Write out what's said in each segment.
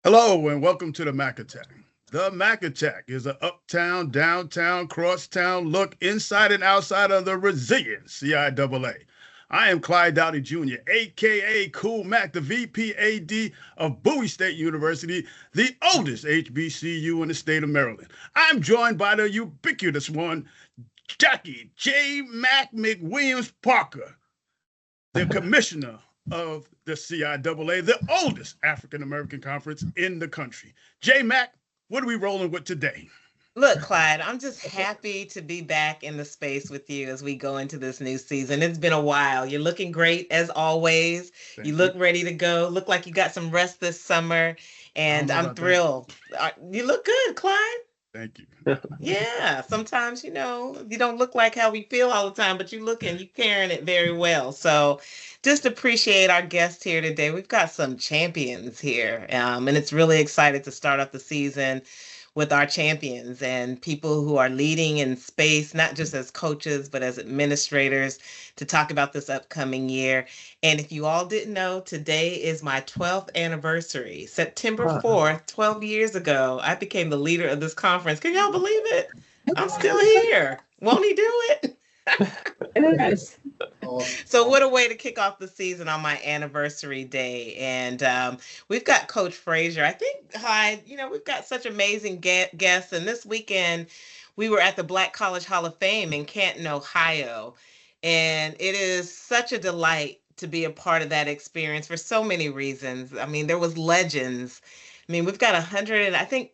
Hello and welcome to the Mac Attack. The Mac Attack is an uptown, downtown, crosstown look inside and outside of the resilient CIAA. I am Clyde Doughty Jr., aka Cool Mac, the VPAD of Bowie State University, the oldest HBCU in the state of Maryland. I'm joined by the ubiquitous one, Jacqie J. Mac McWilliams Parker, the commissioner of the CIAA, the oldest African American conference in the country. J Mac, what are we rolling with today? Look, Clyde, I'm just happy to be back in the space with you as we go into this new season. It's been a while. You're looking great as always. You Thank you. look ready to go. Look like you got some rest this summer, I don't and know I'm about that. thrilled. You look good, Clyde. Thank you. Yeah, sometimes you don't look like how we feel all the time, but you carrying it very well. So, just appreciate our guest here today. We've got some champions here, and it's really excited to start off the season with our champions and people who are leading in space, not just as coaches, but as administrators to talk about this upcoming year. And if you all didn't know, today is my 12th anniversary. September Wow. 4th, 12 years ago, I became the leader of this conference. Can y'all believe it? I'm still here. Won't he do it? It is. So what a way to kick off the season on my anniversary day. And we've got Coach Frazier. I think, Hyde, we've got such amazing guests. And this weekend, we were at the Black College Hall of Fame in Canton, Ohio. And it is such a delight to be a part of that experience for so many reasons. I mean, there was legends. I mean, we've got 100, I think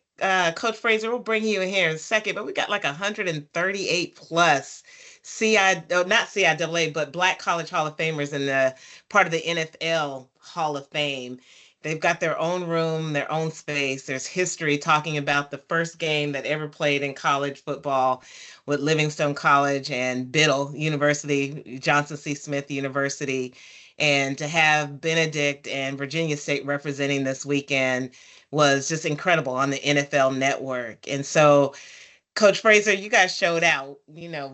Coach Frazier will bring you in here in a second, but we got like 138 plus not CIAA, but Black College Hall of Famers in the part of the NFL Hall of Fame. They've got their own room, their own space. There's history talking about the first game that ever played in college football with Livingstone College and Biddle University, Johnson C. Smith University. And to have Benedict and Virginia State representing this weekend was just incredible on the NFL Network. And so Coach Frazier, you guys showed out,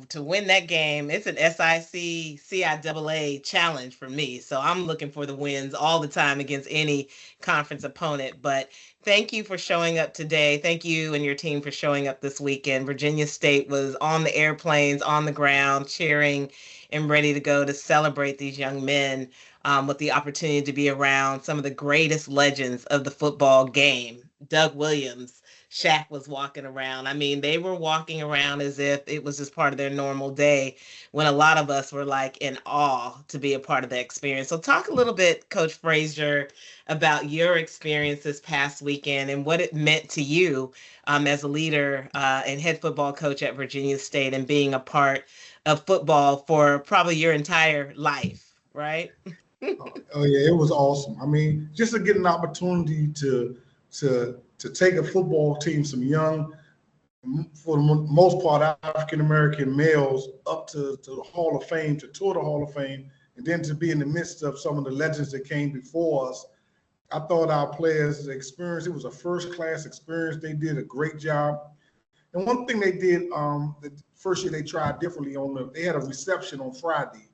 to win that game. It's an SIC CIAA challenge for me. So I'm looking for the wins all the time against any conference opponent. But thank you for showing up today. Thank you and your team for showing up this weekend. Virginia State was on the airplanes, on the ground, cheering and ready to go to celebrate these young men with the opportunity to be around some of the greatest legends of the football game. Doug Williams, Shaq was walking around. I mean, they were walking around as if it was just part of their normal day when a lot of us were like in awe to be a part of that experience. So talk a little bit, Coach Frazier, about your experience this past weekend and what it meant to you as a leader and head football coach at Virginia State and being a part of football for probably your entire life, right? Oh yeah, it was awesome. I mean, just to get an opportunity to take a football team, some young, for the most part, African American males, up to the Hall of Fame, to tour the Hall of Fame, and then to be in the midst of some of the legends that came before us. I thought our players' experience, it was a first class experience. They did a great job. And one thing they did, the first year they tried differently they had a reception on Friday,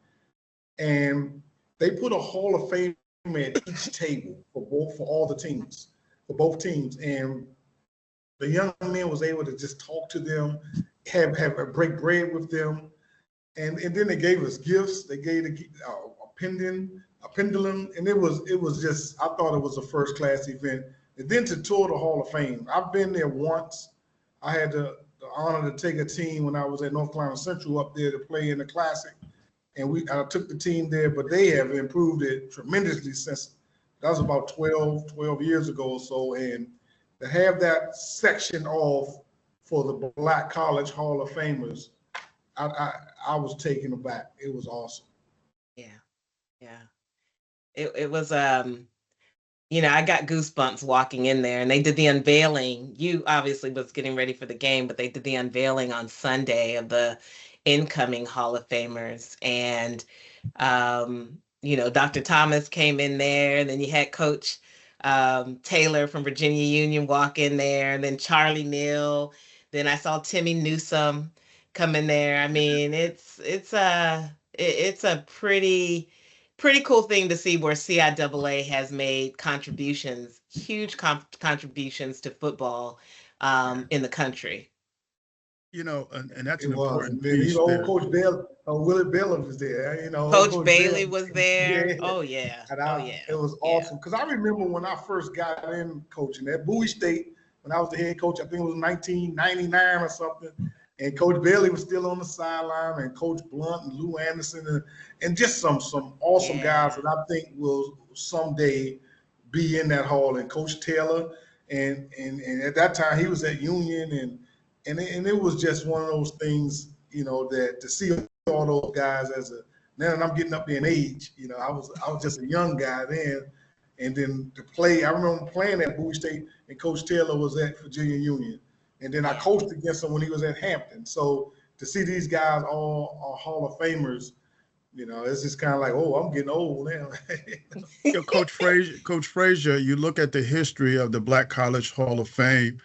and they put a Hall of Fame at each table for all the teams, for both teams. And the young man was able to just talk to them, have break bread with them. And then they gave us gifts. They gave a pendulum, and it was just, I thought it was a first class event. And then to tour the Hall of Fame. I've been there once. I had the honor to take a team when I was at North Carolina Central up there to play in the Classic. And I took the team there, but they have improved it tremendously since. That was about 12 years ago or so. And to have that section off for the Black College Hall of Famers, I was taken aback. It was awesome. Yeah. Yeah. It was I got goosebumps walking in there and they did the unveiling. You obviously was getting ready for the game, but they did the unveiling on Sunday of the incoming Hall of Famers. And Dr. Thomas came in there, and then you had Coach Taylor from Virginia Union walk in there, and then Charlie Neal. Then I saw Timmy Newsome come in there. I mean, it's a pretty cool thing to see where CIAA has made contributions huge contributions to football in the country. You know, and that's It an was. important And then piece even old there. Coach Bell, Willie Bell was there. You know, old Coach Coach Bell. Bailey was there. Yeah. Oh yeah. And Oh yeah. it was awesome because I remember when I first got in coaching at Bowie State, when I was the head coach, I think it was 1999 or something, and Coach Bailey was still on the sideline, and Coach Blunt and Lou Anderson, and just some awesome guys that I think will someday be in that hall. And Coach Taylor, and at that time he was at Union, and it was just one of those things, you know, that to see all those guys now that I'm getting up there in age, you know, I was just a young guy then, and then to play. I remember playing at Bowie State, and Coach Taylor was at Virginia Union, and then I coached against him when he was at Hampton. So to see these guys all are Hall of Famers, you know, it's just kind of like, oh, I'm getting old now. You know, Coach Frazier, you look at the history of the Black College Hall of Fame.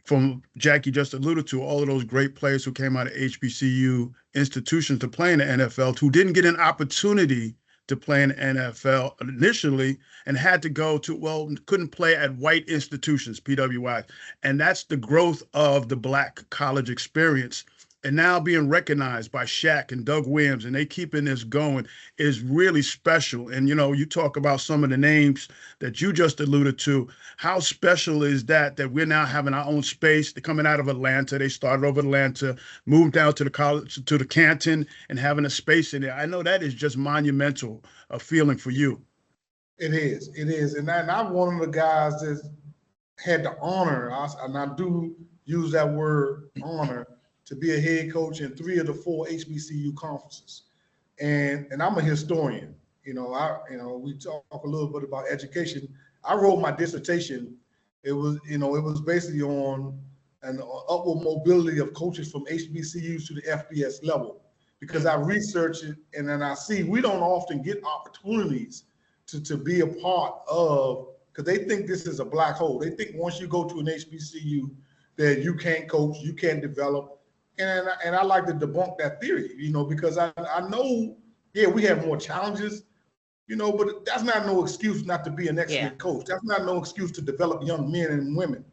From Jacqie just alluded to, all of those great players who came out of HBCU institutions to play in the NFL, who didn't get an opportunity to play in the NFL initially and had to go to, couldn't play at white institutions, PWIs. And that's the growth of the Black college experience. And now being recognized by Shaq and Doug Williams, and they keeping this going, is really special. And, you know, you talk about some of the names that you just alluded to. How special is that we're now having our own space? They're coming out of Atlanta. They started over Atlanta, moved down to the college, to the Canton, and having a space in there. I know that is just monumental, a feeling for you. It is. And I'm one of the guys that had the honor, and I do use that word honor, to be a head coach in 3 of the 4 HBCU conferences. And I'm a historian. You know, we talk a little bit about education. I wrote my dissertation. It was basically on an upward mobility of coaches from HBCUs to the FBS level, because I researched it, and then I see we don't often get opportunities to be a part of, because they think this is a black hole. They think once you go to an HBCU that you can't coach, you can't develop. And I like to debunk that theory, you know, because I know, we have more challenges, you know, but that's not no excuse not to be an excellent coach. That's not no excuse to develop young men and women.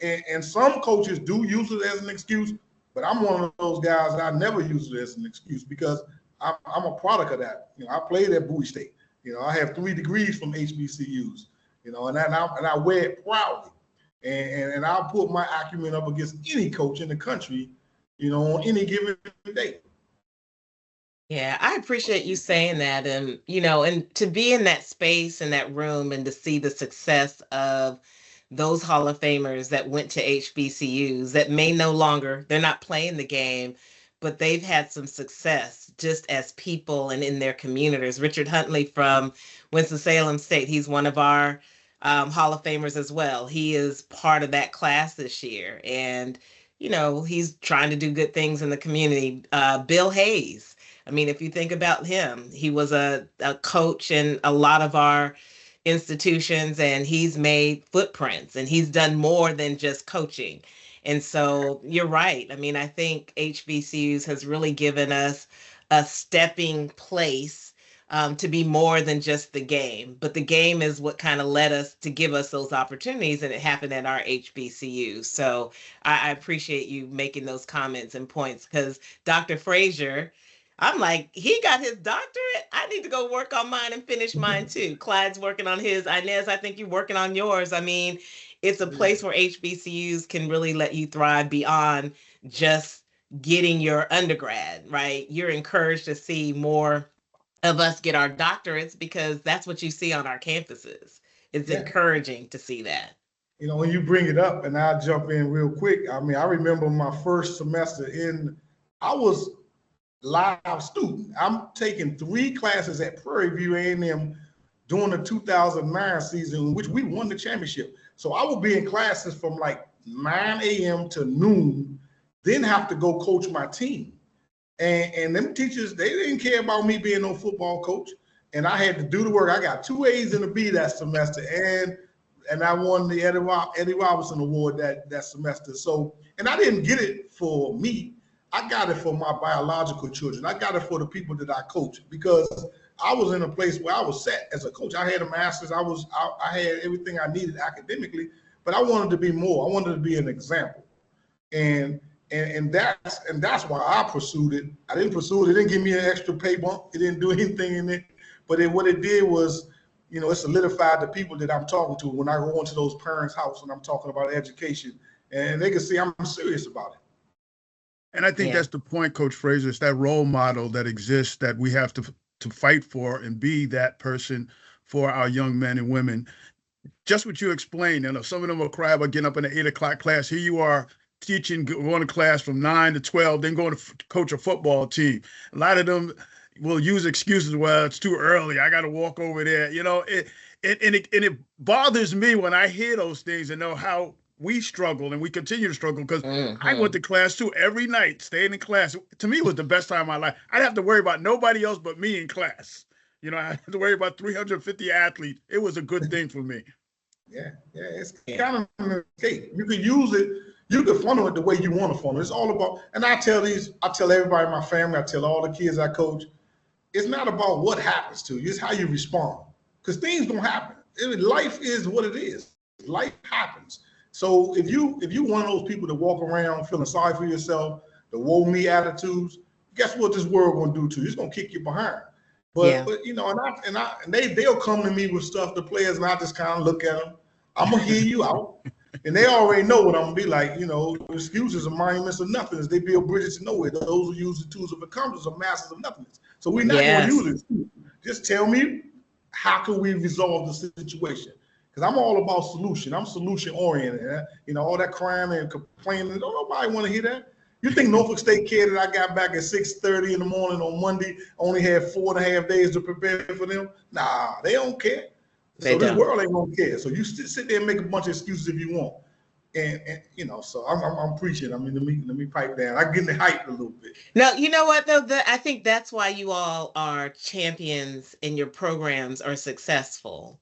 And some coaches do use it as an excuse, but I'm one of those guys that I never use it as an excuse, because I'm a product of that. You know, I played at Bowie State. You know, I have 3 degrees from HBCUs, you know, and I wear it proudly. And I'll put my acumen up against any coach in the country, you know, on any given day. Yeah, I appreciate you saying that. And, you know, and to be in that space, in that room, and to see the success of those Hall of Famers that went to HBCUs that may no longer, they're not playing the game, but they've had some success just as people and in their communities. Richard Huntley from Winston-Salem State, he's one of our Hall of Famers as well. He is part of that class this year. And you know, he's trying to do good things in the community. Bill Hayes, I mean, if you think about him, he was a coach in a lot of our institutions, and he's made footprints, and he's done more than just coaching. And so you're right. I mean, I think HBCUs has really given us a stepping place to be more than just the game. But the game is what kind of led us to give us those opportunities, and it happened at our HBCU. So I appreciate you making those comments and points, because Dr. Frazier, I'm like, he got his doctorate. I need to go work on mine and finish mine too. Clyde's working on his. Inez, I think you're working on yours. I mean, it's a place where HBCUs can really let you thrive beyond just getting your undergrad, right? You're encouraged to see more of us get our doctorates, because that's what you see on our campuses. It's encouraging to see that. You know, when you bring it up, and I'll jump in real quick. I mean, I remember my first semester I was live student. I'm taking 3 classes at Prairie View A&M during the 2009 season, in which we won the championship. So I would be in classes from like 9 a.m. to noon, then have to go coach my team. And them teachers, they didn't care about me being no football coach. And I had to do the work. I got 2 A's and a B that semester. And I won the Eddie Robinson Award that semester. So, and I didn't get it for me. I got it for my biological children. I got it for the people that I coach, because I was in a place where I was set as a coach. I had a master's. I had everything I needed academically, but I wanted to be more. I wanted to be an example, and that's why I pursued it. I didn't pursue it. It didn't give me an extra pay bump. It didn't do anything in it. But what it did was, it solidified the people that I'm talking to when I go into those parents' house and I'm talking about education, and they can see I'm serious about it. And I think that's the point, Coach Frazier. It's that role model that exists that we have to fight for and be that person for our young men and women. Just what you explained, some of them will cry about getting up in the 8 o'clock class. Here you are teaching, going to class from 9 to 12, then going to coach a football team. A lot of them will use excuses. Well, it's too early. I got to walk over there. It bothers me when I hear those things and know how we struggle and we continue to struggle because I went to class too every night, staying in class. To me, it was the best time of my life. I didn't have to worry about nobody else but me in class. I had to worry about 350 athletes. It was a good thing for me. Yeah, it's kind of an escape. You can use it. You can funnel it the way you want to funnel. It's all about, and I tell everybody in my family, I tell all the kids I coach, it's not about what happens to you, it's how you respond. Because things don't happen. Life is what it is. Life happens. So if you one of those people that walk around feeling sorry for yourself, the woe me attitudes, guess what this world gonna do to you? It's gonna kick you behind. But they'll come to me with stuff, the players, and I just kind of look at them. I'm gonna hear you out. And they already know what I'm gonna be like. Excuses are monuments of nothingness. They build bridges to nowhere. Those who use the tools of incompetence are masters of nothingness. So we're not gonna use it. Just tell me, how can we resolve the situation? Because I'm all about solution. I'm solution oriented. All that crying and complaining, don't nobody want to hear that. You think Norfolk State kid that I got back at 6:30 in the morning on Monday only had 4.5 days to prepare for them? Nah, they don't care. So this world ain't gonna care. So you sit there and make a bunch of excuses if you want. And so I'm preaching. I mean, let me pipe down. I get the hype a little bit. No, you know what though? I think that's why you all are champions and your programs are successful.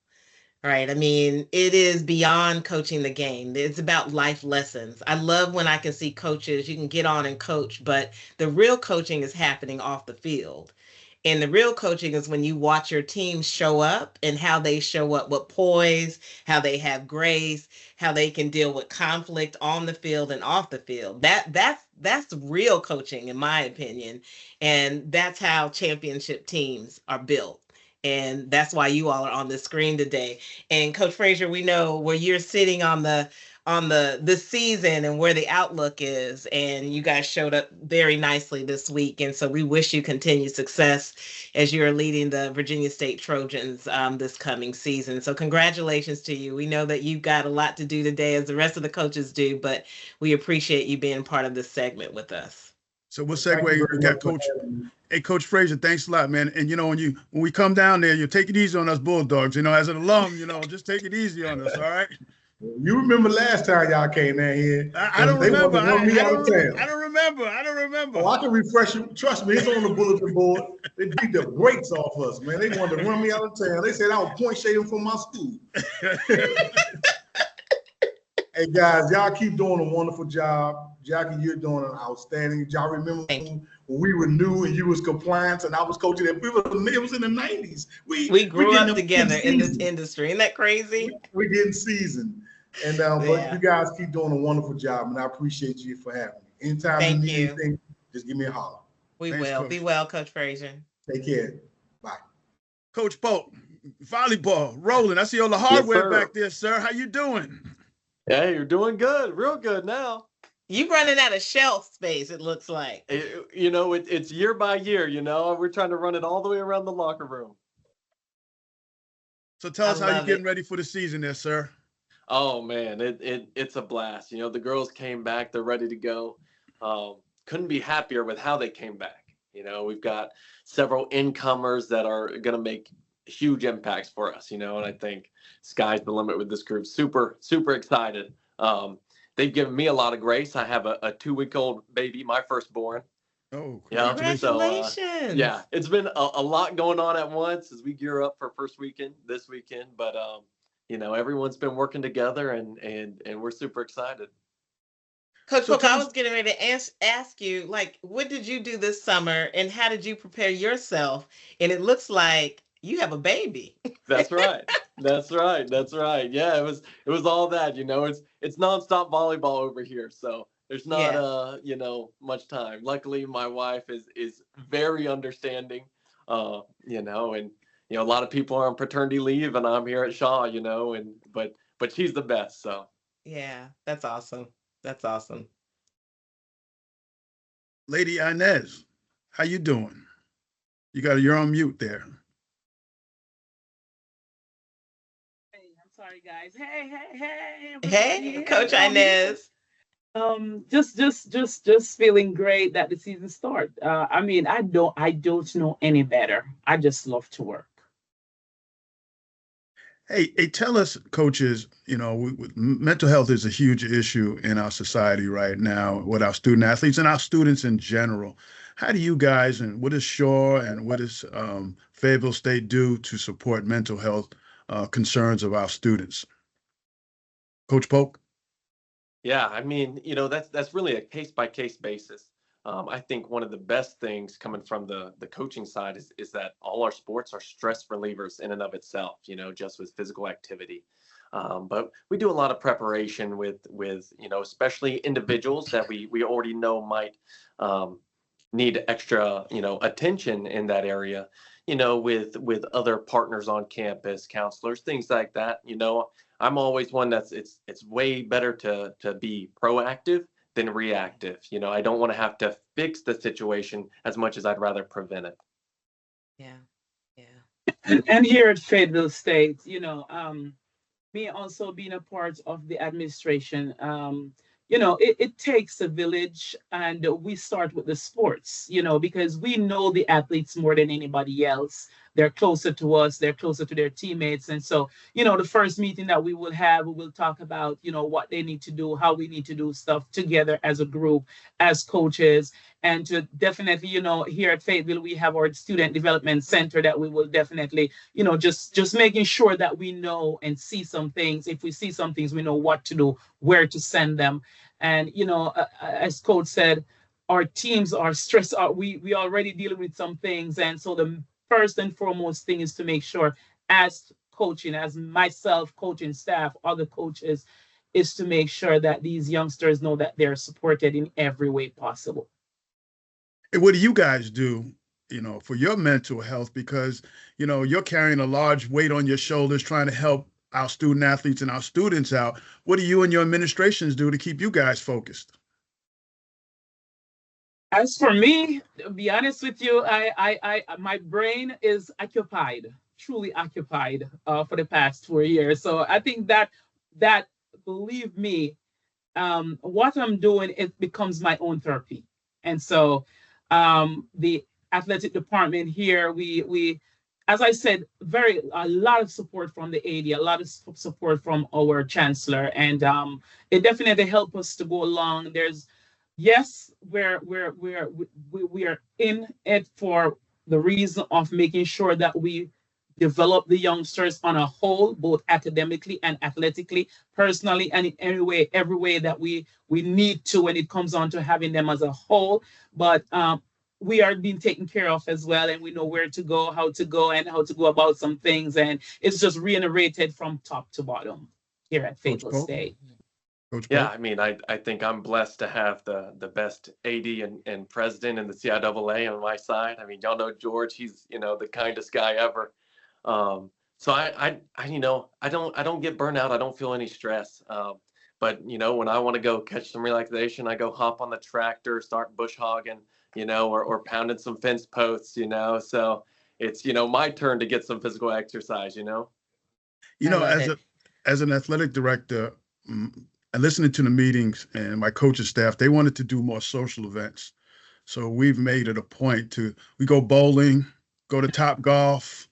Right. I mean, it is beyond coaching the game. It's about life lessons. I love when I can see coaches, you can get on and coach, but the real coaching is happening off the field. And the real coaching is when you watch your team show up and how they show up with poise, how they have grace, how they can deal with conflict on the field and off the field. That's real coaching, in my opinion. And that's how championship teams are built. And that's why you all are on the screen today. And Coach Frazier, we know where you're sitting on the season and where the outlook is. And you guys showed up very nicely this week. And so we wish you continued success as you're leading the Virginia State Trojans this coming season. So congratulations to you. We know that you've got a lot to do today, as the rest of the coaches do, but we appreciate you being part of this segment with us. So we'll segue. We got Coach. Hey, Coach Frazier, thanks a lot, man. And when we come down there, you take it easy on us Bulldogs. As an alum, just take it easy on us, all right? You remember last time y'all came down here? I don't remember. I don't remember. Oh, I can refresh you. Trust me, it's on the bulletin board. They beat the brakes off us, man. They wanted to run me out of town. They said I was point shading from my school. Hey guys, y'all keep doing a wonderful job. Jacqie, you're doing an outstanding job. Remember when we were new and you was compliance and I was coaching it? It was in the 90s. We grew up together in this industry. Isn't that crazy? We're getting seasoned. And but you guys keep doing a wonderful job, and I appreciate you for having me. Anytime you need anything, just give me a holler. We will. Be well, Coach Frazier. Take care. Bye. Coach Polk, volleyball, rolling. I see all the hardware back there, sir. How you doing? Hey, you're doing good. Real good now. You running out of shelf space, it looks like. It's year by year, We're trying to run it all the way around the locker room. So tell us how you're getting ready for the season there, sir. Oh, man, it's a blast. The girls came back. They're ready to go. Couldn't be happier with how they came back. We've got several incomers that are going to make huge impacts for us, and I think sky's the limit with this group. Super, super excited. They've given me a lot of grace. I have a 2-week-old baby, my firstborn. Oh, congratulations. So, it's been a lot going on at once as we gear up for this weekend. But, everyone's been working together and we're super excited. Coach So Polk, I tell us, was getting ready to ask you, like, what did you do this summer and how did you prepare yourself? And it looks like you have a baby. That's right. That's right. That's right. Yeah, it was all that, it's nonstop volleyball over here. So there's not Yeah. much time. Luckily my wife is very understanding. And a lot of people are on paternity leave and I'm here at Shaw, and but she's the best. So Yeah, that's awesome. That's awesome. Lady Inez, how you doing? You're on mute there. Hey, I'm sorry, guys. Hey, Hey, everybody. Coach Hey. Inez. Just feeling great that the season start. I mean, I don't know any better. I just love to work. Hey, tell us, coaches, mental health is a huge issue in our society right now with our student athletes and our students in general. How do you guys and what does Shaw and what does Fayetteville State do to support mental health concerns of our students? Coach Polk? yeah, I mean, that's really a case by case basis. I think one of the best things coming from the coaching side is that all our sports are stress relievers in and of itself, just with physical activity. But we do a lot of preparation with especially individuals that we already know might need extra, attention in that area, with other partners on campus, counselors, things like that. I'm always one it's way better to be proactive than reactive. I don't want to have to fix the situation as much as I'd rather prevent it. Yeah. Yeah. And here at Fayetteville State, me also being a part of the administration, it takes a village, and we start with the sports, because we know the athletes more than anybody else. They're closer to us, they're closer to their teammates. And so, the first meeting that we will have, we will talk about, what they need to do, how we need to do stuff together as a group, as coaches. And to definitely, here at Fayetteville, we have our student development center that we will definitely, just making sure that we know and see some things. If we see some things, we know what to do, where to send them. And, as coach said, our teams are stressed out. We already dealing with some things. And so the first and foremost thing is to make sure, as coaching, as myself, coaching staff, other coaches, is to make sure that these youngsters know that they're supported in every way possible. And what do you guys do, for your mental health? Because, you're carrying a large weight on your shoulders trying to help our student athletes and our students out. What do you and your administrations do to keep you guys focused? As for me, to be honest with you, my brain is occupied, truly occupied, for the past 4 years. So I think that believe me, what I'm doing, it becomes my own therapy. And so the athletic department here, we as I said, a lot of support from the AD, a lot of support from our chancellor, and it definitely helped us to go along. Yes, we are in it for the reason of making sure that we develop the youngsters on a whole, both academically and athletically, personally, and in every way that we need to when it comes on to having them as a whole. But we are being taken care of as well, and we know where to go, and how to go about some things, and it's just reiterated from top to bottom here at Fayetteville State. Coach Yeah, Polk? I mean, I think I'm blessed to have the best AD and president in the CIAA on my side. I mean, y'all know George; he's the kindest guy ever. So I don't get burnt out. I don't feel any stress. But when I want to go catch some relaxation, I go hop on the tractor, start bush hogging, or pounding some fence posts, So it's my turn to get some physical exercise. I love As it. as an athletic director, and listening to the meetings and my coaching staff, they wanted to do more social events. So we've made it a point we go bowling, go to Top Golf,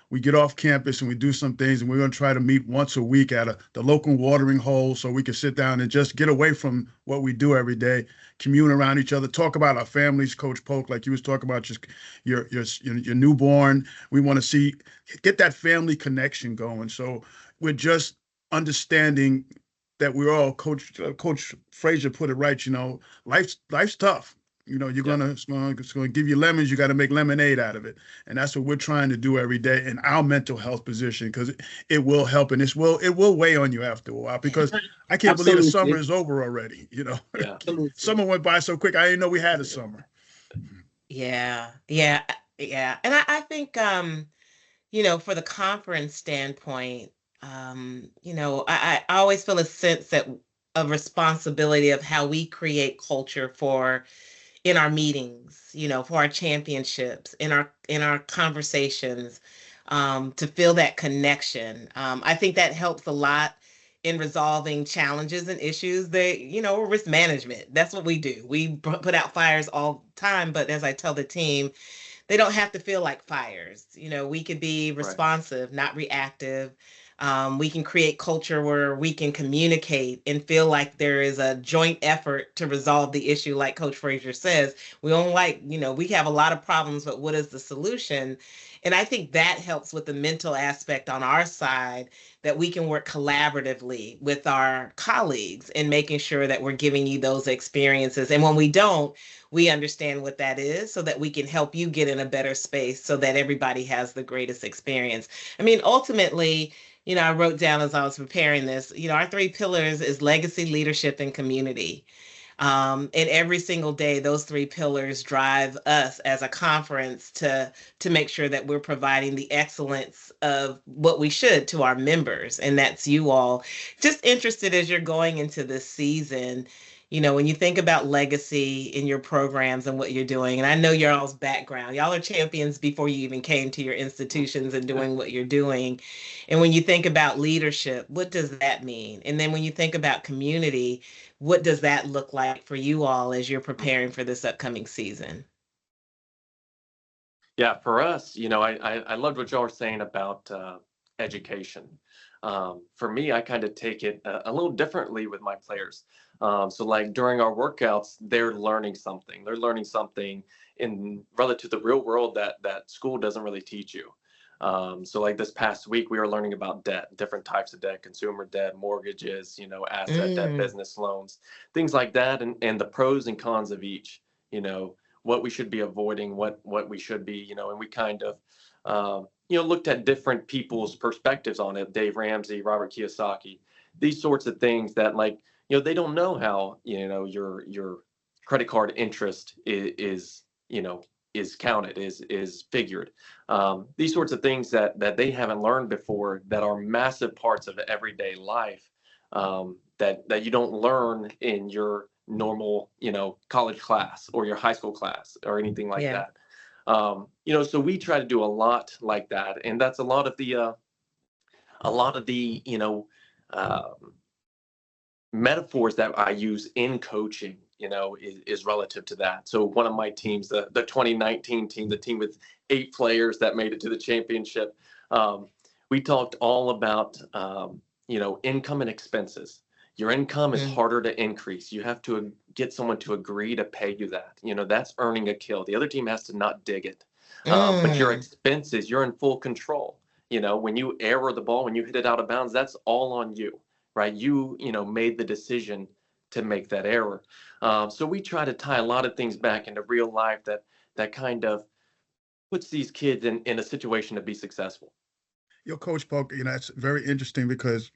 we get off campus and we do some things, and we're going to try to meet once a week at the local watering hole so we can sit down and just get away from what we do every day, commune around each other, talk about our families. Coach Polk, like you was talking about, just your newborn. We want to get that family connection going. So we're just understanding that we're all, Coach Frazier put it right, life's tough. You're it's gonna give you lemons. You got to make lemonade out of it, and that's what we're trying to do every day in our mental health position, because it will help, and it will weigh on you after a while. Because I can't believe the summer is over already. Summer went by so quick. I didn't know we had a summer. Yeah, and I think for the conference standpoint, I always feel a sense of responsibility of how we create culture in our meetings, for our championships, in our conversations, to feel that connection. I think that helps a lot in resolving challenges and issues that, risk management. That's what we do. We put out fires all the time, but as I tell the team, they don't have to feel like fires. We could be responsive, not reactive. We can create culture where we can communicate and feel like there is a joint effort to resolve the issue. Like Coach Frazier says, we don't we have a lot of problems, but what is the solution? And I think that helps with the mental aspect on our side, that we can work collaboratively with our colleagues in making sure that we're giving you those experiences. And when we don't, we understand what that is so that we can help you get in a better space so that everybody has the greatest experience. I mean, ultimately, I wrote down as I was preparing this, our 3 pillars is legacy, leadership, and community. And every single day, those 3 pillars drive us as a conference to make sure that we're providing the excellence of what we should to our members. And that's you all. Just interested as you're going into this season, when you think about legacy in your programs and what you're doing, and I know your all's background, y'all are champions before you even came to your institutions and doing what you're doing. And when you think about leadership, what does that mean? And then when you think about community, what does that look like for you all as you're preparing for this upcoming season? Yeah, for us, I loved what y'all were saying about education. For me, I kind of take it a little differently with my players. So like during our workouts, they're learning something. They're learning something in relative to the real world that school doesn't really teach you. So like this past week, we were learning about debt, different types of debt, consumer debt, mortgages, asset debt, business loans, things like that, and the pros and cons of each, what we should be avoiding, what we should be, and we kind of, looked at different people's perspectives on it. Dave Ramsey, Robert Kiyosaki, these sorts of things that they don't know how, your credit card interest is counted, is figured. These sorts of things that they haven't learned before, that are massive parts of everyday life, that you don't learn in your normal, college class or your high school class or anything like that. So we try to do a lot like that, and that's a lot of the metaphors that I use in coaching, is relative to that. So one of my teams, the 2019 team, the team with 8 players that made it to the championship, we talked all about, income and expenses. Your income is harder to increase. You have to get someone to agree to pay you that. That's earning a kill. The other team has to not dig it. But your expenses, you're in full control. When you error the ball, when you hit it out of bounds, that's all on you, right? You made the decision to make that error. So we try to tie a lot of things back into real life that kind of puts these kids in a situation to be successful. Coach Polk, it's very interesting, because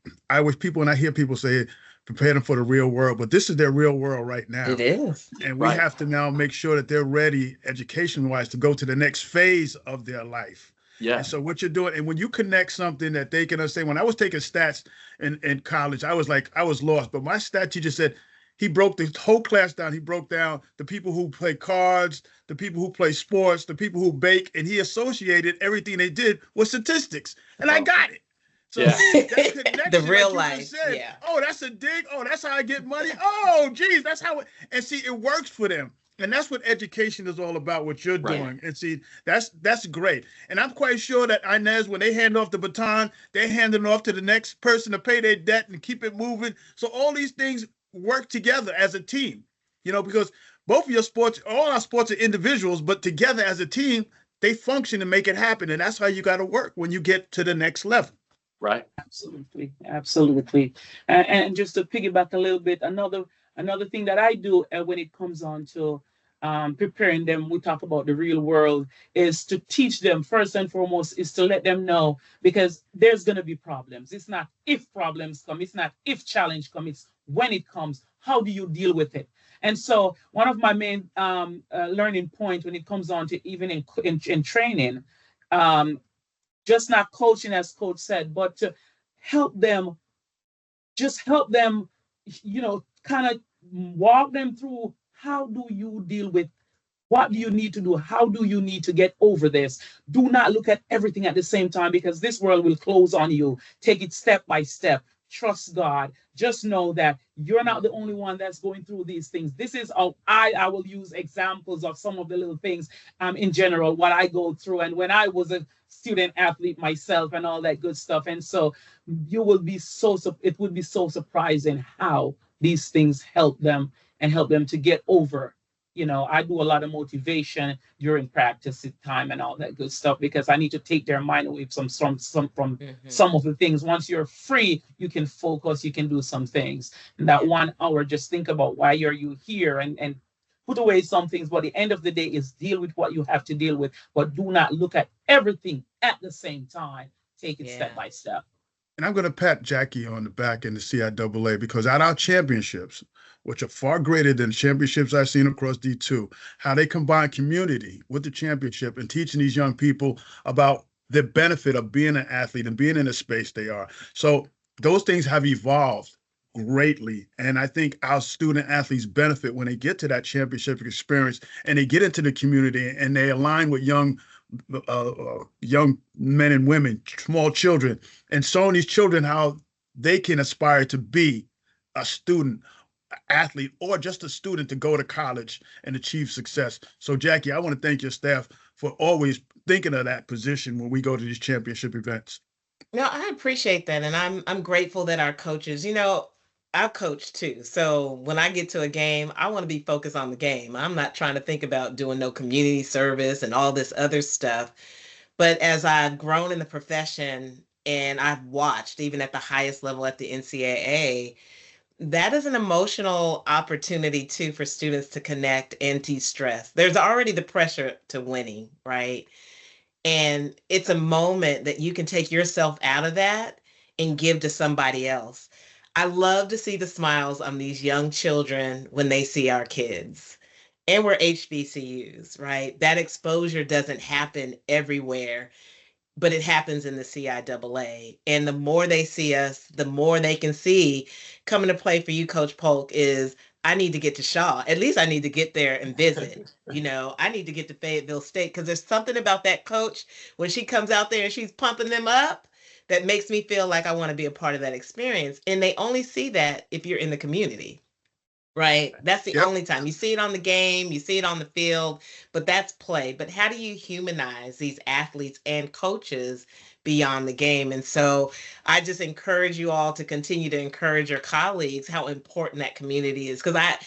when I hear people say prepare them for the real world, but this is their real world right now. It is. And we have to now make sure that they're ready education-wise to go to the next phase of their life. Yeah. And so what you're doing, and when you connect something that they can understand, when I was taking stats in college, I was lost, but my stat teacher said, he broke the whole class down. He broke down the people who play cards, the people who play sports, the people who bake, and he associated everything they did with statistics. And I got it. So that connection, the real life. Said, oh, that's a dig. Oh, that's how I get money. Oh, geez, that's how it. And see, it works for them. And that's what education is all about, what you're doing. And see, that's great. And I'm quite sure that Inez, when they hand off the baton, they're handing it off to the next person to pay their debt and keep it moving. So all these things work together as a team, because both of your sports, all our sports are individuals, but together as a team, they function and make it happen. And that's how you got to work when you get to the next level. right? Absolutely, absolutely. And just to piggyback a little bit, another thing that I do when it comes on to preparing them, we talk about the real world, is to teach them first and foremost is to let them know, because there's gonna be problems. It's not if problems come, it's not if challenge come, it's when it comes. How do you deal with it? And so one of my main learning points when it comes on to even in training, um, just not coaching as coach said, but to help them, just help them, kind of walk them through how do you deal with what do you need to do? How do you need to get over this? Do not look at everything at the same time, because this world will close on you. Take it step by step. Trust God. Just know that you're not the only one that's going through these things. This is how I will use examples of some of the little things in general, what I go through. And when I was a student athlete myself and all that good stuff. And so you will be it would be so surprising how these things help them and help them to get over. I do a lot of motivation during practice time and all that good stuff, because I need to take their mind away from some of the things. Once you're free, you can focus, you can do some things. And that 1 hour, just think about why are you here, and put away some things. But the end of the day is deal with what you have to deal with, but do not look at everything at the same time. Take it step by step. And I'm going to pat Jacqie on the back in the CIAA, because at our championships, which are far greater than championships I've seen across D2, how they combine community with the championship and teaching these young people about the benefit of being an athlete and being in the space they are. So those things have evolved greatly. And I think our student athletes benefit when they get to that championship experience and they get into the community and they align with young men and women, small children, and showing these children how they can aspire to be a student athlete or just a student to go to college and achieve success. So Jacqie, I want to thank your staff for always thinking of that position when we go to these championship events. No, I appreciate that. And I'm grateful that our coaches, I coach too. So when I get to a game, I want to be focused on the game. I'm not trying to think about doing no community service and all this other stuff. But as I've grown in the profession and I've watched, even at the highest level at the NCAA, that is an emotional opportunity too for students to connect and de-stress. There's already the pressure to winning, right? And it's a moment that you can take yourself out of that and give to somebody else. I love to see the smiles on these young children when they see our kids. And we're HBCUs, right? That exposure doesn't happen everywhere, but it happens in the CIAA. And the more they see us, the more they can see coming to play for you, Coach Polk, is I need to get to Shaw. At least I need to get there and visit. I need to get to Fayetteville State, because there's something about that coach when she comes out there and she's pumping them up that makes me feel like I want to be a part of that experience. And they only see that if you're in the community. Right. That's the only time you see it on the game, you see it on the field, but that's play. But how do you humanize these athletes and coaches beyond the game? And so I just encourage you all to continue to encourage your colleagues how important that community is. Because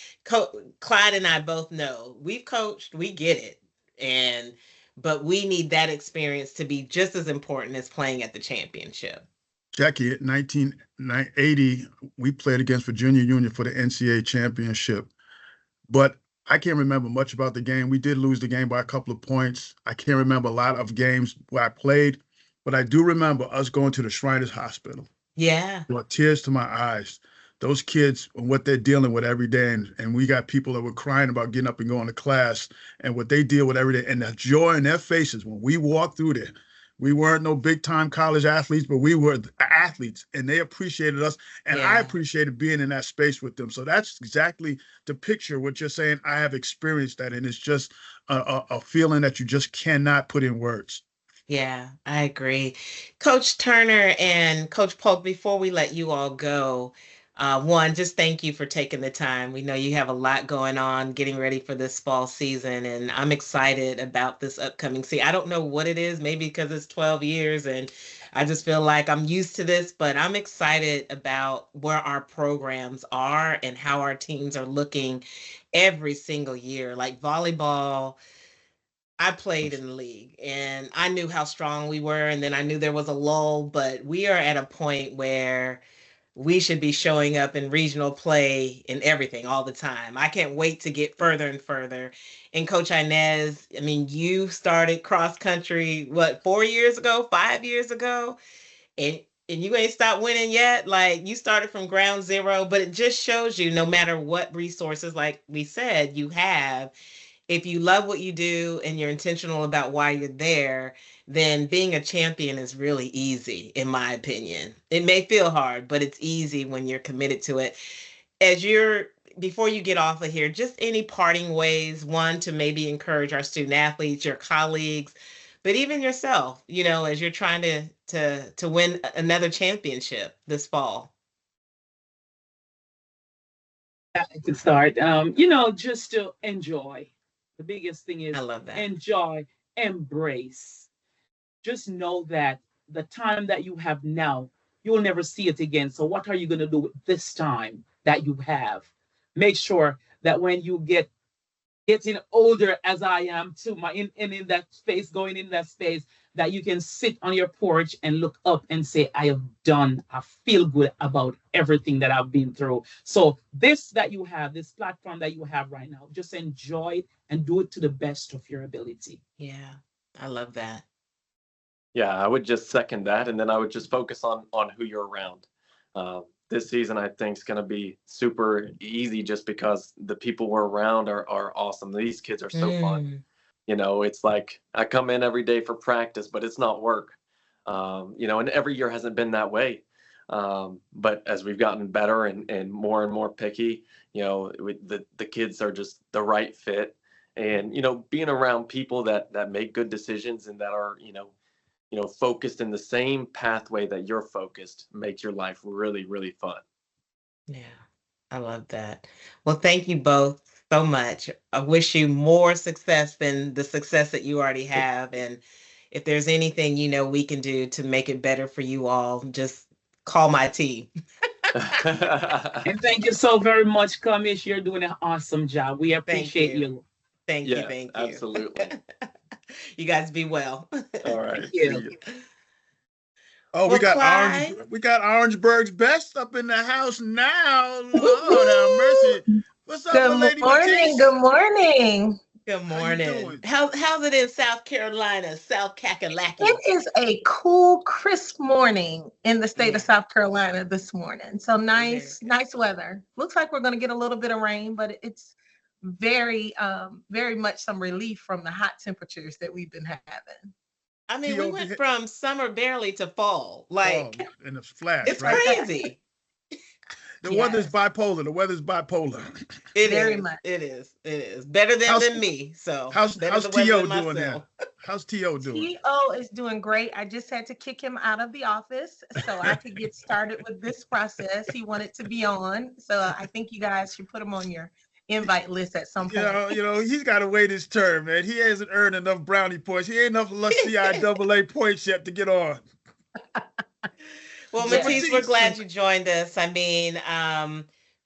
Clyde and I both know we've coached, we get it. But we need that experience to be just as important as playing at the championship. Jacqie, at 1980, we played against Virginia Union for the NCAA championship. But I can't remember much about the game. We did lose the game by a couple of points. I can't remember a lot of games where I played, but I do remember us going to the Shriners Hospital. Yeah. Brought tears to my eyes. Those kids and what they're dealing with every day. And we got people that were crying about getting up and going to class and what they deal with every day. And the joy in their faces when we walked through there. We weren't no big-time college athletes, but we were athletes, and they appreciated us, and I appreciated being in that space with them. So that's exactly the picture, what you're saying. I have experienced that, and it's just a feeling that you just cannot put in words. Yeah, I agree. Coach Turner and Coach Polk, before we let you all go, one, just thank you for taking the time. We know you have a lot going on, getting ready for this fall season, and I'm excited about this upcoming season. I don't know what it is, maybe because it's 12 years, and I just feel like I'm used to this, but I'm excited about where our programs are and how our teams are looking every single year. Like volleyball, I played in the league and I knew how strong we were. And then I knew there was a lull, but we are at a point where we should be showing up in regional play and everything all the time. I can't wait to get further and further. And Coach Inez, I mean, you started cross country, what, 4 years ago, 5 years ago? And you ain't stopped winning yet. Like, you started from ground zero, but it just shows you no matter what resources, like we said, you have, if you love what you do and you're intentional about why you're there, then being a champion is really easy, in my opinion. It may feel hard, but it's easy when you're committed to it. Before you get off of here, just any parting ways, one, to maybe encourage our student athletes, your colleagues, but even yourself, as you're trying to win another championship this fall. I could start. Just to enjoy. The biggest thing is I love that. Enjoy, embrace. Just know that the time that you have now, you'll never see it again. So what are you going to do with this time that you have? Make sure that when you getting older, as I am too, in that space, going in that space, that you can sit on your porch and look up and say, I feel good about everything that I've been through. So this platform that you have right now, just enjoy it and do it to the best of your ability. Yeah, I love that. Yeah, I would just second that. And then I would just focus on who you're around. This season, I think, is going to be super easy just because the people we're around are awesome. These kids are so fun. It's like I come in every day for practice, but it's not work. And every year hasn't been that way. But as we've gotten better and more picky, the kids are just the right fit. And, being around people that make good decisions and that are, focused in the same pathway that you're focused makes your life really, really fun. Yeah, I love that. Well, thank you both so much. I wish you more success than the success that you already have. And if there's anything, we can do to make it better for you all, just call my team. And thank you so very much, Kamish. You're doing an awesome job. We appreciate you. Thank you. Thank you. Absolutely. You guys be well. All right. Thank you. Oh, Well, we got Clyde. Orangeburg's best up in the house now. Lord have mercy. What's up, Good Lady morning. Matisse? Good morning. Good How you morning. doing? How's it in South Carolina, South Kakalaki? It is a cool, crisp morning in the state of South Carolina this morning. So nice weather. Looks like we're going to get a little bit of rain, but it's very much some relief from the hot temperatures that we've been having. I mean, we went from summer barely to fall. Like, in a flash, it's right? crazy. The weather's bipolar. The weather's bipolar. It Very is. much. It is. Better than me. So how's better the T.O. weather than doing myself. now? How's T.O. doing? T.O. is doing great. I just had to kick him out of the office so I could get started with this process. He wanted to be on. So I think you guys should put him on your invite list at some point. He's got to wait his turn, man. He hasn't earned enough brownie points. He ain't enough CIAA points yet to get on. Well, Matisse, we're glad you joined us. I mean,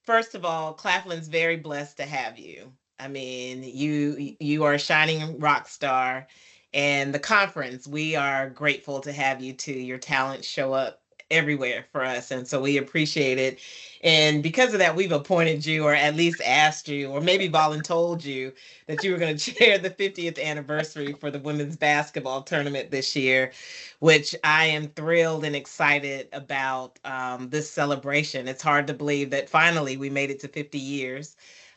first of all, Claflin's very blessed to have you. I mean, you are a shining rock star, and the conference, we are grateful to have you too. Your talents show up everywhere for us, and so we appreciate it. And because of that, we've appointed you, or at least asked you, or maybe voluntold you that you were going to chair the 50th anniversary for the women's basketball tournament this year, which I am thrilled and excited about this celebration. It's hard to believe that finally we made it to 50 years.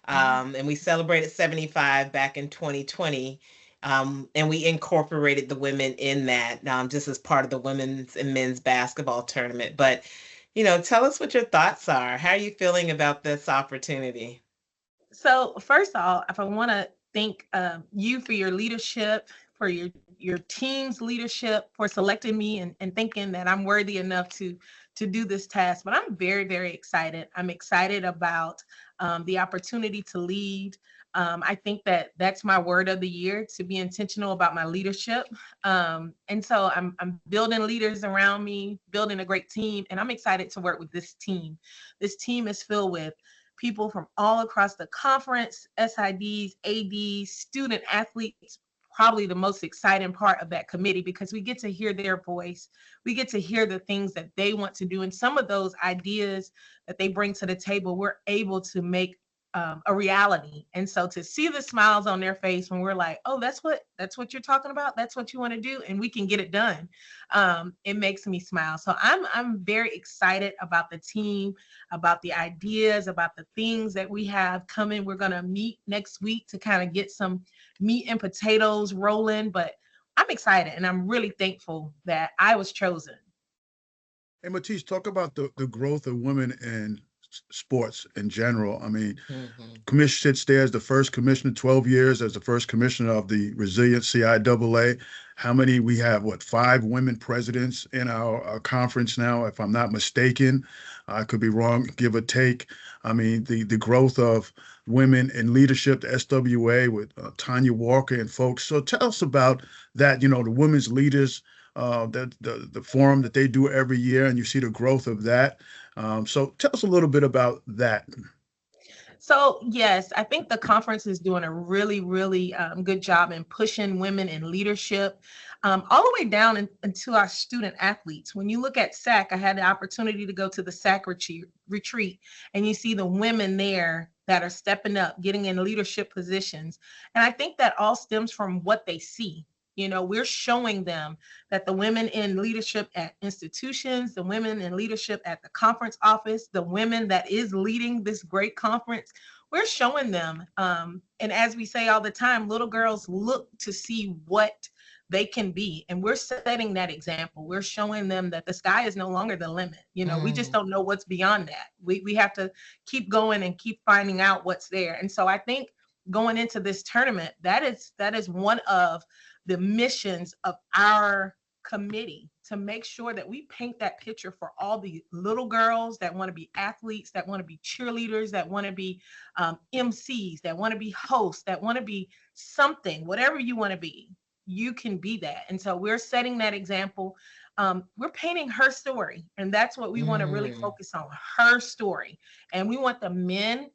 And we celebrated 75 back in 2020. And we incorporated the women in that just as part of the women's and men's basketball tournament. But, tell us what your thoughts are. How are you feeling about this opportunity? So first off, I want to thank you for your leadership, for your team's leadership, for selecting me and thinking that I'm worthy enough to do this task. But I'm very, very excited. I'm excited about the opportunity to lead. I think that's my word of the year, to be intentional about my leadership. And so I'm building leaders around me, building a great team, and I'm excited to work with this team. This team is filled with people from all across the conference, SIDs, ADs, student athletes, probably the most exciting part of that committee, because we get to hear their voice. We get to hear the things that they want to do. And some of those ideas that they bring to the table, we're able to make a reality. And so to see the smiles on their face when we're like, oh, that's what you're talking about. That's what you want to do. And we can get it done. It makes me smile. So I'm very excited about the team, about the ideas, about the things that we have coming. We're going to meet next week to kind of get some meat and potatoes rolling, but I'm excited and I'm really thankful that I was chosen. Hey, Matisse, talk about the growth of women in sports in general. I mean, Commissioner sits there as the first commissioner, 12 years as the first commissioner of the resilient CIAA. How many? We have, 5 women presidents in our conference now, if I'm not mistaken. I could be wrong, give or take. I mean, the growth of women in leadership, the SWA with Tanya Walker and folks. So tell us about that, the women's leaders, the forum that they do every year, and you see the growth of that. So tell us a little bit about that. So yes, I think the conference is doing a really, really good job in pushing women in leadership, all the way down into our student athletes. When you look at SAC, I had the opportunity to go to the SAC retreat, and you see the women there that are stepping up, getting in leadership positions. And I think that all stems from what they see. We're showing them that the women in leadership at institutions, the women in leadership at the conference office, the women that is leading this great conference, we're showing them. And as we say all the time, little girls look to see what they can be. And we're setting that example. We're showing them that the sky is no longer the limit. We just don't know what's beyond that. We have to keep going and keep finding out what's there. And so I think going into this tournament, that is one of the missions of our committee, to make sure that we paint that picture for all the little girls that want to be athletes, that want to be cheerleaders, that want to be MCs, that want to be hosts, that want to be something, whatever you want to be, you can be that. And so we're setting that example. We're painting her story, and that's what we want to really focus on, her story. And we want the men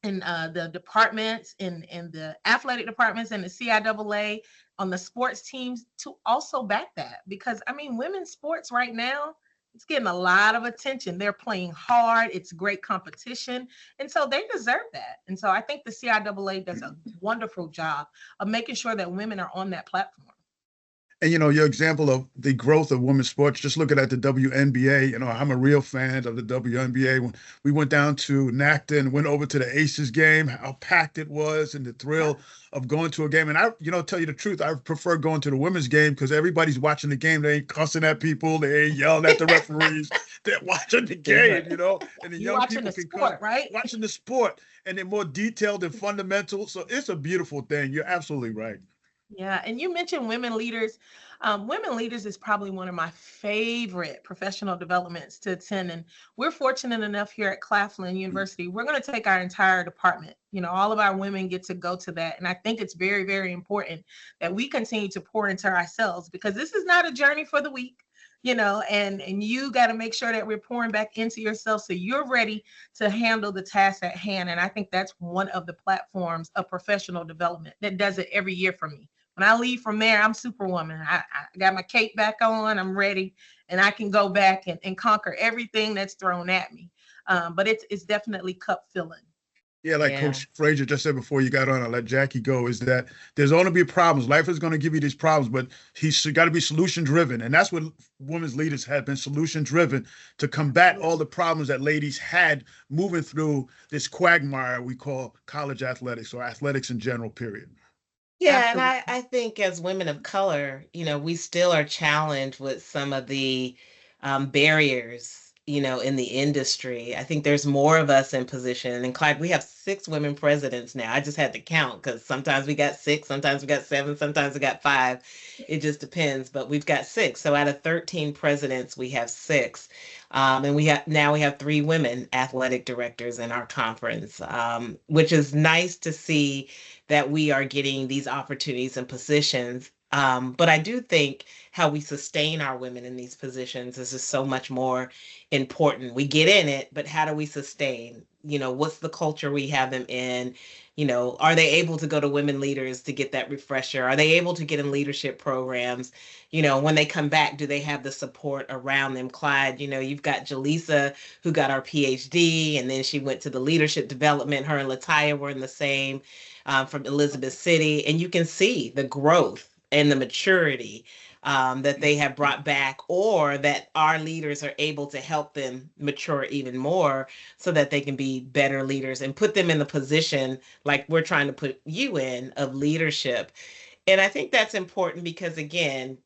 in the departments, in the athletic departments and the CIAA, on the sports teams, to also back that, because women's sports right now, it's getting a lot of attention. They're playing hard. It's great competition. And so they deserve that. And so I think the CIAA does a wonderful job of making sure that women are on that platform. And, your example of the growth of women's sports, just looking at the WNBA, I'm a real fan of the WNBA. When we went down to NACTA and went over to the Aces game, how packed it was, and the thrill of going to a game. And I, tell you the truth, I prefer going to the women's game because everybody's watching the game. They ain't cussing at people. They ain't yelling at the referees. They're watching the game, and the young people can sport, right? Watching the sport, and they're more detailed and fundamental. So it's a beautiful thing. You're absolutely right. Yeah, and you mentioned women leaders. Women leaders is probably one of my favorite professional developments to attend. And we're fortunate enough here at Claflin University, we're going to take our entire department. All of our women get to go to that. And I think it's very, very important that we continue to pour into ourselves, because this is not a journey for the weak. And you got to make sure that we're pouring back into yourself so you're ready to handle the task at hand. And I think that's one of the platforms of professional development that does it every year for me. When I leave from there, I'm Superwoman. I got my cape back on, I'm ready, and I can go back and conquer everything that's thrown at me. But it's definitely cup filling. Yeah, like Coach Frazier just said before you got on, I'll let Jacqie go, is that there's going to be problems. Life is going to give you these problems, but he's got to be solution-driven. And that's what women's leaders have been, solution-driven, to combat all the problems that ladies had moving through this quagmire we call college athletics, or athletics in general, period. Yeah, absolutely. And I think as women of color, we still are challenged with some of the barriers, in the industry. I think there's more of us in position. And Clyde, we have 6 women presidents now. I just had to count, because sometimes we got 6, sometimes we got 7, sometimes we got 5. It just depends, but we've got 6. So out of 13 presidents, we have 6. And we have 3 women athletic directors in our conference, which is nice to see that we are getting these opportunities and positions. But I do think how we sustain our women in these positions is just so much more important. We get in it, but how do we sustain? what's the culture we have them in? Are they able to go to women leaders to get that refresher? Are they able to get in leadership programs? When they come back, do they have the support around them? Clyde, you've got Jaleesa, who got our PhD, and then she went to the leadership development. Her and Lataya were in the same from Elizabeth City, and you can see the growth and the maturity that they have brought back, or that our leaders are able to help them mature even more so that they can be better leaders and put them in the position like we're trying to put you in of leadership. And I think that's important because, again,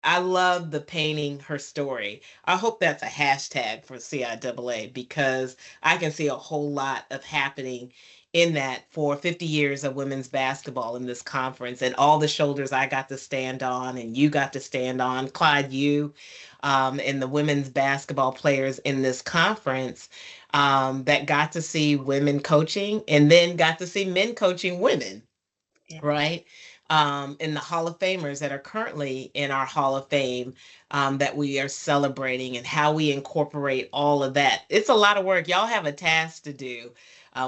I love the painting her story. I hope that's a hashtag for CIAA because I can see a whole lot of happening in that for 50 years of women's basketball in this conference, and all the shoulders I got to stand on and you got to stand on, Clyde, you, and the women's basketball players in this conference that got to see women coaching and then got to see men coaching women. Yeah. Right. And the Hall of Famers that are currently in our Hall of Fame that we are celebrating, and how we incorporate all of that. It's a lot of work. Y'all have a task to do.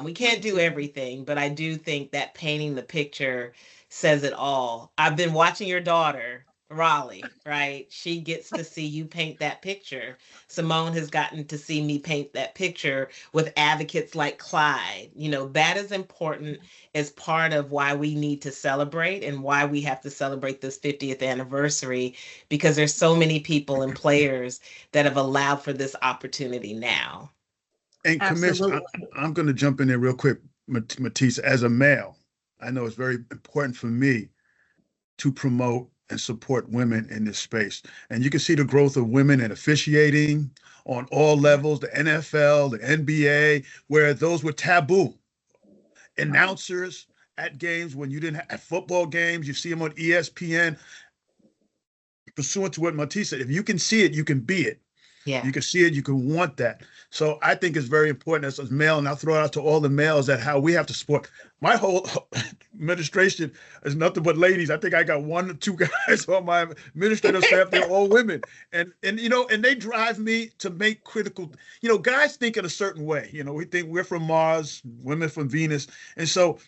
We can't do everything, but I do think that painting the picture says it all. I've been watching your daughter, Raleigh, right? She gets to see you paint that picture. Simone has gotten to see me paint that picture with advocates like Clyde. That is important as part of why we need to celebrate and why we have to celebrate this 50th anniversary, because there's so many people and players that have allowed for this opportunity now. And Commissioner, I'm going to jump in there real quick, Matisse. As a male, I know it's very important for me to promote and support women in this space. And you can see the growth of women in officiating on all levels, the NFL, the NBA, where those were taboo. Announcers at games, when you didn't have, at football games, you see them on ESPN. Pursuant to what Matisse said, if you can see it, you can be it. Yeah. You can see it, you can want that. So I think it's very important as a male, and I'll throw it out to all the males, that how we have to support. My whole administration is nothing but ladies. I think I got 1 or 2 guys on my administrative staff. They're all women. And they drive me to make critical, guys think in a certain way. We think we're from Mars, women from Venus. And so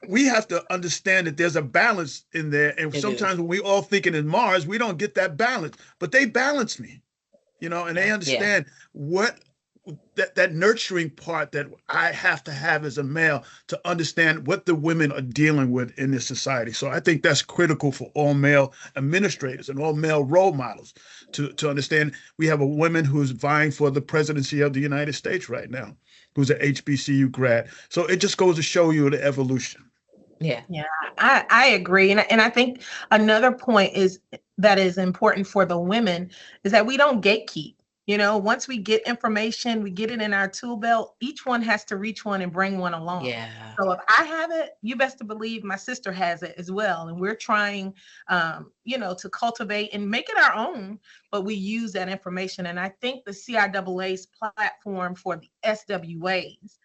we have to understand that there's a balance in there. And sometimes when we all thinking in Mars, we don't get that balance, but they balance me. And they understand what that nurturing part that I have to have as a male to understand what the women are dealing with in this society. So I think that's critical for all male administrators and all male role models to understand. We have a woman who's vying for the presidency of the United States right now, who's an HBCU grad. So it just goes to show you the evolution. Yeah, I agree. And I think another point that is important for the women is that we don't gatekeep. Once we get information, we get it in our tool belt, each one has to reach one and bring one along. Yeah. So if I have it, you best to believe my sister has it as well. And we're trying, to cultivate and make it our own, but we use that information. And I think the CIAA's platform for the SWAs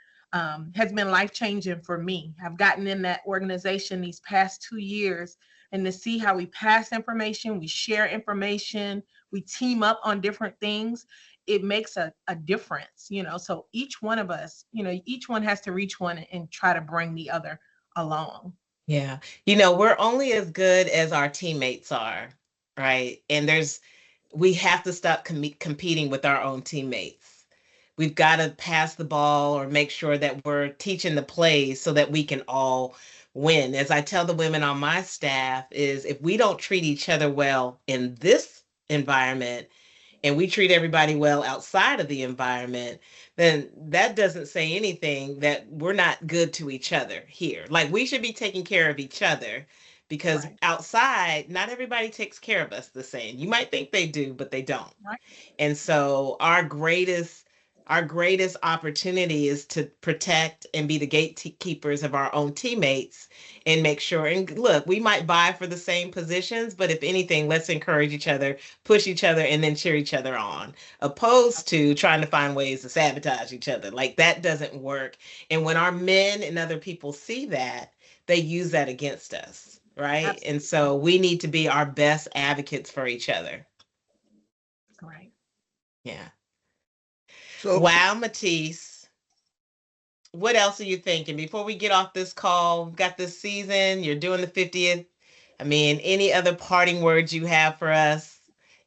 has been life-changing for me. I've gotten in that organization these past 2 years, and to see how we pass information, we share information, we team up on different things, it makes a difference, so each one of us, each one has to reach one and try to bring the other along. Yeah. We're only as good as our teammates are, right? And we have to stop competing with our own teammates. We've got to pass the ball or make sure that we're teaching the plays so that we can all win. As I tell the women on my staff, is if we don't treat each other well in this environment and we treat everybody well outside of the environment, then that doesn't say anything that we're not good to each other here. Like, we should be taking care of each other, because outside, not everybody takes care of us the same. You might think they do, but they don't. Right. And so our greatest opportunity is to protect and be the gatekeepers of our own teammates and make sure. And look, we might vie for the same positions, but if anything, let's encourage each other, push each other, and then cheer each other on, opposed to trying to find ways to sabotage each other. Like, that doesn't work. And when our men and other people see that, they use that against us, right? Absolutely. And so we need to be our best advocates for each other. Right. Yeah. So, wow, Matisse. what else are you thinking before we get off this call? We've got this season. You're doing the 50th. I mean, any other parting words you have for us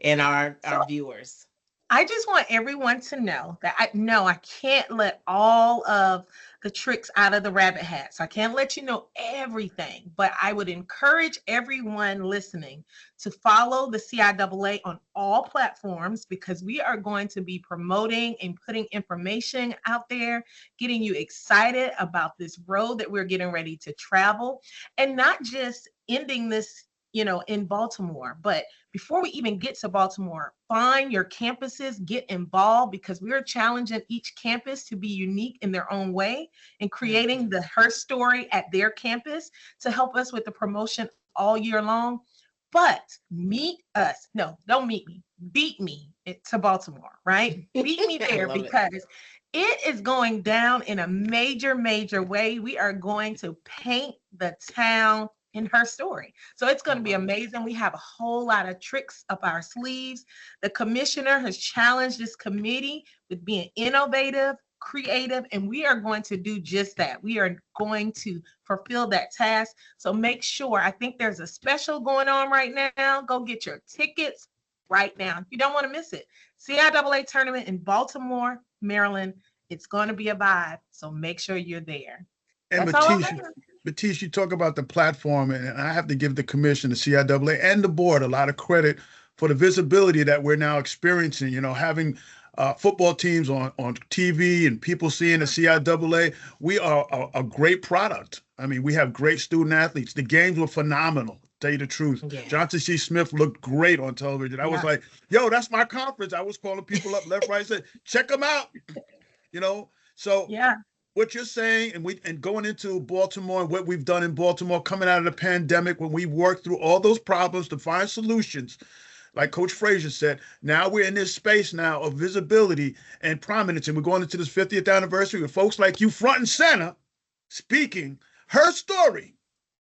and our viewers? I just want everyone to know that I can't let all of the tricks out of the rabbit hat. So I can't let you know everything, but I would encourage everyone listening to follow the CIAA on all platforms, because we are going to be promoting and putting information out there, getting you excited about this road that we're getting ready to travel, and not just ending this, in Baltimore, but before we even get to Baltimore, find your campuses, get involved, because we're challenging each campus to be unique in their own way and creating her story at their campus to help us with the promotion all year long. But meet us. No, don't meet me. Beat me to Baltimore, right? Beat me there, because it is going down in a major, major way. We are going to paint the town in her story. So it's going to be amazing. We have a whole lot of tricks up our sleeves. The commissioner has challenged this committee with being innovative, creative, and we are going to do just that. We are going to fulfill that task. So make sure, I think there's a special going on right now. Go get your tickets right now. You don't want to miss it. CIAA tournament in Baltimore, Maryland. It's going to be a vibe. So make sure you're there. And Matisse, you talk about the platform, and I have to give the commission, the CIAA, and the board a lot of credit for the visibility that we're now experiencing. Having football teams on TV and people seeing the CIAA, we are a great product. I mean, we have great student athletes. The games were phenomenal. Tell you the truth. Yeah. Johnson C. Smith looked great on television. I was like, yo, that's my conference. I was calling people up left, right, said, check them out. So yeah. What you're saying, and going into Baltimore and what we've done in Baltimore, coming out of the pandemic, when we worked through all those problems to find solutions, like Coach Frazier said, now we're in this space now of visibility and prominence, and we're going into this 50th anniversary with folks like you front and center speaking her story.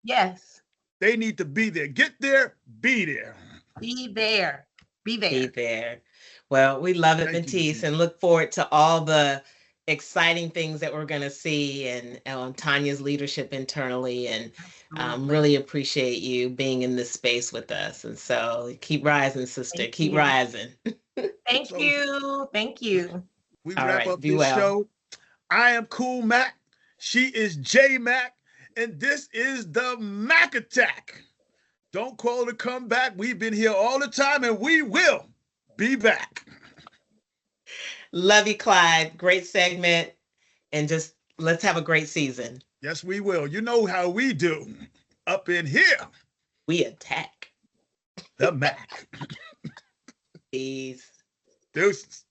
Yes. They need to be there. Get there, be there. Be there. Be there. Be there. Well, we love it, Matisse, and look forward to all the exciting things that we're going to see, and Tanya's leadership internally, and really appreciate you being in this space with us. And so keep rising, sister. Keep rising. Thank you. Thank you. We wrap up this show. I am Cool Mac. She is J Mac. And this is the Mac Attack. Don't call to come back. We've been here all the time, and we will be back. Love you, Clyde. Great segment. And just let's have a great season. Yes, we will. You know how we do. Up in here, we attack. The Mac. Peace. Deuces.